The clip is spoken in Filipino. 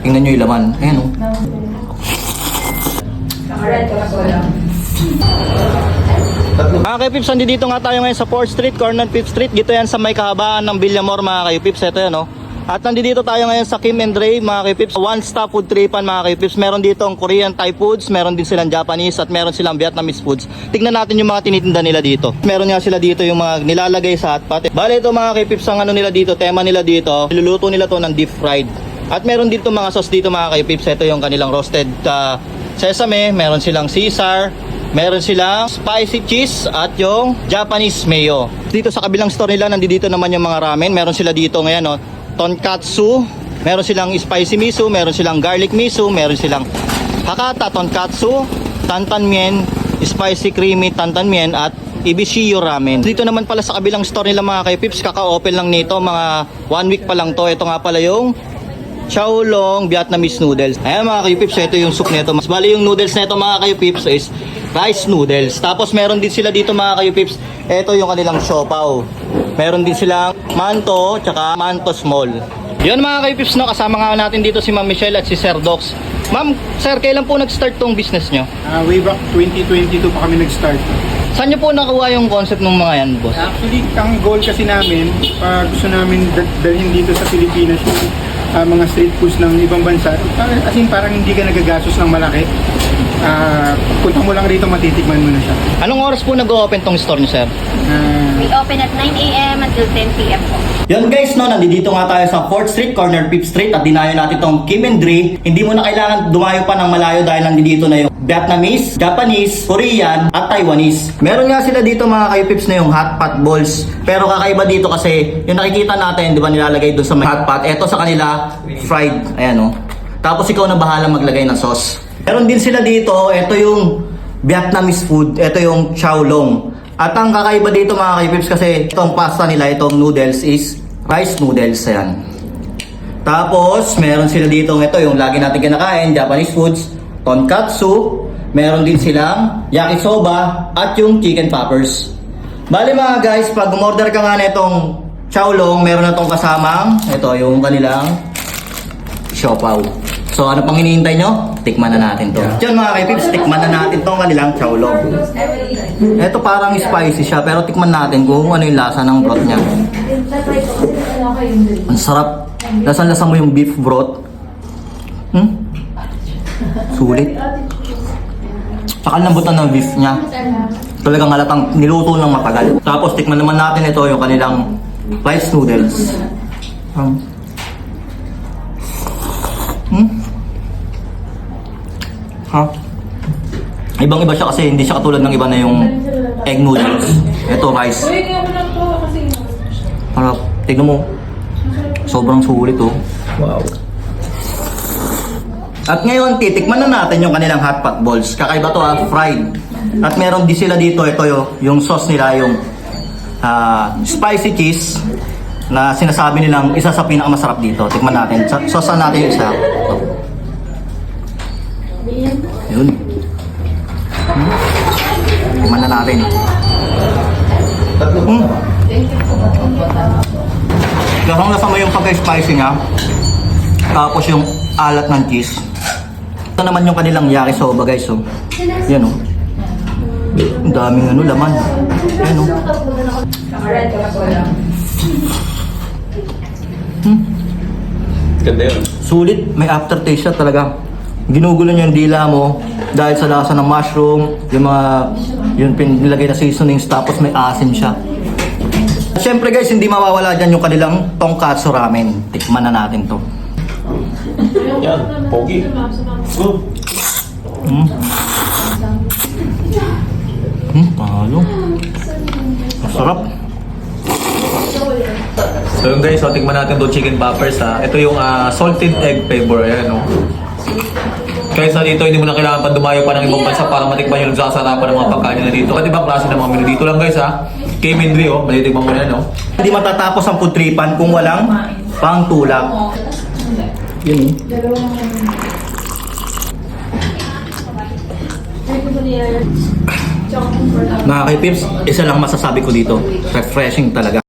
Tingnan nyo yung laman. Ayan o. Mga kayupips, dito nga tayo ngayon sa 4th Street, corner 5th Street. Dito yan sa may kahabaan ng Villamor mga kayupips. Ito yan o. At nandito tayo ngayon sa Kim and Ray mga kayupips. One stop food tripan mga kayupips. Meron dito ang Korean Thai foods, meron din silang Japanese at meron silang Vietnamese foods. Tignan natin yung mga tinitinda nila dito. Meron nga sila dito yung mga nilalagay sa hotpot. Bale ito mga kayupips, ang ano nila dito, tema nila dito, niluluto nila to ng deep fried. At meron dito mga sauce dito mga kayupips. Ito yung kanilang roasted sesame, meron silang Caesar, meron silang spicy cheese at yung Japanese mayo. Dito sa kabilang store nila, nandito naman yung mga ramen. Meron sila dito ngayon no, tonkatsu, meron silang spicy miso, meron silang garlic miso, meron silang Hakata tonkatsu, tantanmen, spicy creamy tantanmen at Ibishiyo ramen. Dito naman pala sa kabilang store nila mga kayupips, kaka-open lang nito, mga 1 week pa lang to. Ito nga pala yung Shaolong Vietnamese noodles. Ayan mga kayupips, ito yung soup nito. Mas bali yung noodles nito mga kayupips is rice noodles. Tapos meron din sila dito mga kayupips, ito yung kanilang siopaw. Meron din silang manto, tsaka manto small. Yun mga kayupips, no, kasama nga natin dito si Ma'am Michelle at si Sir Dox. Ma'am, Sir, kailan po nag-start tong business nyo? Way back 2022 pa kami nag-start. Saan nyo po nakuha yung concept ng mga yan, boss? Actually, ang goal kasi namin, gusto namin dalhin dito sa Pilipinas yung mga street foods ng ibang bansa. As in, parang hindi ka nagagastos ng malaki. Punta mo lang rito, matitikman mo na siya. Anong oras po nag-open tong store nyo, Sir? We open at 9 a.m. until 10 p.m. po. Yun guys, no, nandito nga tayo sa 4th Street, corner 5th Street at dinayo natin tong Kim and Ray. Hindi mo na kailangan dumayo pa ng malayo dahil nandito na yung Vietnamese, Japanese, Korean at Taiwanese. Meron nga sila dito mga kayupips na yung hot pot balls. Pero kakaiba dito kasi yung nakikita natin, di ba, nilalagay doon sa may hot pot. Eto sa kanila, fried. Ayan o. Tapos ikaw na bahala maglagay ng sauce. Meron din sila dito, ito yung Vietnamese food. Ito yung Shaolong. At ang kakaiba dito mga kayupips kasi itong pasta nila, itong noodles is rice noodles. Ayan. Tapos meron sila dito, ito yung lagi natin kinakain, Japanese foods, tonkatsu, meron din silang yakisoba at yung chicken poppers. Bali mga guys, pag umorder ka nga nitong Shaolong, meron na tong kasamang, ito yung kanilang siopaw. So ano pang hinihintay nyo? Tikman na natin to. Diyan mga kayupips, tikman na natin tong kanilang Shaolong. Ito parang spicy siya, pero tikman natin kung ano yung lasa ng broth niya. Ang sarap. Lasan-lasa mo yung beef broth. Sulit. Saka lambutan ng beef niya. Talagang halatang niluto ng matagal. Tapos tikman naman natin ito yung kanilang rice noodles. Ibang-iba siya kasi hindi siya katulad ng iba na yung egg noodles. Ito rice. Harap. Tignan mo. Sobrang sulit oh. Wow. At ngayon, titikman na natin yung kanilang hot pot balls. Kakaiba to fried. At meron din sila dito, ito yung sauce nila, yung spicy cheese na sinasabi nilang isa sa pinakamasarap dito. Tikman natin. Sauce natin yung isa. Yun. Tikman na natin. Lasang-lasa mo yung pagka-spicy niya. Tapos yung alat ng cheese. Ito naman yung kanilang yakisoba guys. So, yan oh. Ang daming ano, laman. Yan oh. Ganda yun. Sulit, may aftertaste siya talaga. Ginugulo niyo yung dila mo dahil sa lasa ng mushroom, yung mga yung pinilagay na seasonings, tapos may asim siya. Siyempre guys, hindi mawawala dyan yung kanilang tonkatsu ramen. Tikman na natin to. Yan, pogi. Go. Palo. Masarap. So yun guys, so tikman natin itong chicken poppers ha. Ito yung salted egg flavor. Ayan o. Kaysa dito, hindi mo na kailangan pa dumayo pa ng ibang bansa para matikman yung nagsasarapan ng mga pagkain nila dito. At ibang klase ng mga menu dito lang guys ha. Kim and Ray oh, malitikman mo na yan oh. Hindi matatapos ang food tripan kung walang pangtulak. Yun Mga kayupips, isa lang masasabi ko dito. Refreshing talaga.